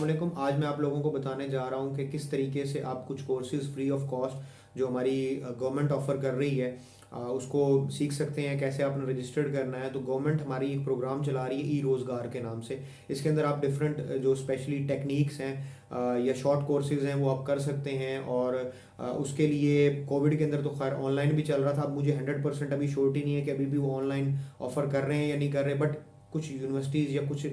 वालेकुम। आज मैं आप लोगों को बताने जा रहा हूँ कि किस तरीके से आप कुछ कोर्सेज़ फ्री ऑफ कॉस्ट जो हमारी गवर्नमेंट ऑफ़र कर रही है उसको सीख सकते हैं। कैसे आपने रजिस्टर्ड करना है। तो गवर्नमेंट हमारी एक प्रोग्राम चला रही है ई रोज़गार के नाम से। इसके अंदर आप डिफरेंट जो स्पेशली टेक्निक्स हैं या शॉर्ट कोर्सेज़ हैं वो आप कर सकते हैं। और उसके लिए कोविड के अंदर तो खैर ऑनलाइन भी चल रहा था। अब मुझे 100% अभी श्योरिटी नहीं है कि अभी भी वो ऑनलाइन ऑफ़र कर रहे हैं या नहीं कर रहे, बट कुछ यूनिवर्सिटीज़ या कुछ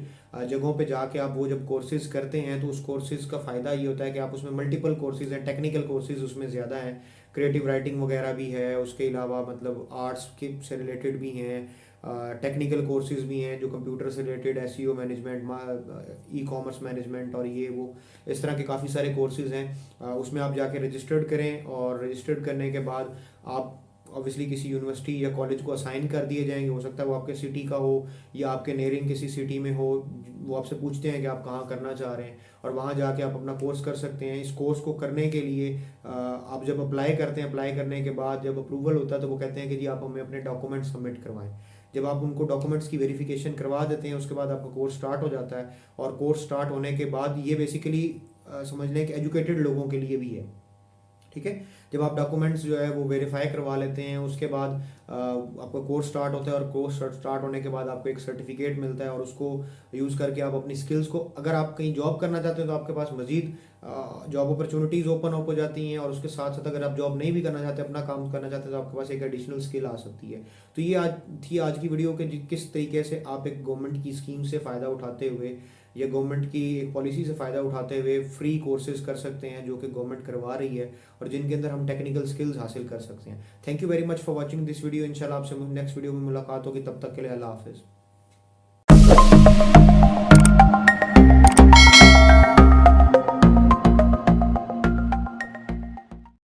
जगहों पे जाके आप वो जब कोर्सेज़ करते हैं तो उस कोर्सेज़ का फ़ायदा ये होता है कि आप उसमें मल्टीपल कोर्सेज़ हैं, टेक्निकल कोर्सेज़ उसमें ज़्यादा हैं, क्रिएटिव राइटिंग वगैरह भी है, उसके अलावा मतलब आर्ट्स के से रिलेटेड भी हैं, टेक्निकल कोर्सेज़ भी हैं जो कंप्यूटर से related, SEO management, e commerce management और ये वो इस तरह के काफ़ी सारे कोर्सेज़ हैं। उसमें आप जाके रजिस्टर्ड करें और रजिस्टर्ड करने के बाद आप ऑब्वियसली किसी यूनिवर्सिटी या कॉलेज को असाइन कर दिए जाएंगे। हो सकता है वो आपके सिटी का हो या आपके नेरिंग किसी सिटी में हो। वो आपसे पूछते हैं कि आप कहाँ करना चाह रहे हैं और वहाँ जाके आप अपना कोर्स कर सकते हैं। इस कोर्स को करने के लिए आप जब अप्लाई करते हैं, अप्लाई करने के बाद जब अप्रूवल होता है तो वो कहते हैं कि जी आप हमें अपने डॉक्यूमेंट सबमिट करवाएं। जब आप उनको डॉक्यूमेंट्स की वेरिफिकेशन करवा देते हैं उसके बाद आपका कोर्स स्टार्ट हो जाता है। और कोर्स स्टार्ट होने के बाद ये बेसिकली समझ लें कि एजुकेटेड लोगों के लिए भी है। ठीक है। जब आप डॉक्यूमेंट्स जो है वो वेरीफाई करवा लेते हैं उसके बाद आपका कोर्स स्टार्ट होता है और कोर्स स्टार्ट होने के बाद आपको एक सर्टिफिकेट मिलता है और उसको यूज़ करके आप अपनी स्किल्स को, अगर आप कहीं जॉब करना चाहते हैं तो आपके पास मजीद जॉब अपॉर्चुनिटीज़ ओपन अप हो जाती हैं। और उसके साथ साथ अगर आप जॉब नहीं भी करना चाहते, अपना काम करना चाहते हैं, तो आपके पास एक एडिशनल स्किल आ सकती है। तो ये आज की वीडियो के किस तरीके से आप एक गवर्नमेंट की स्कीम से फ़ायदा उठाते हुए या गवर्नमेंट की एक पॉलिसी से फ़ायदा उठाते हुए फ्री कोर्सेज कर सकते हैं जो कि गवर्नमेंट करवा रही है और जिनके अंदर हम टेक्निकल स्किल्स हासिल कर सकते हैं। Thank you very much for watching this video. इंशाल्लाह आपसे नेक्स्ट वीडियो में मुलाकात होगी। तब तक के लिए अल्लाह हाफिज़।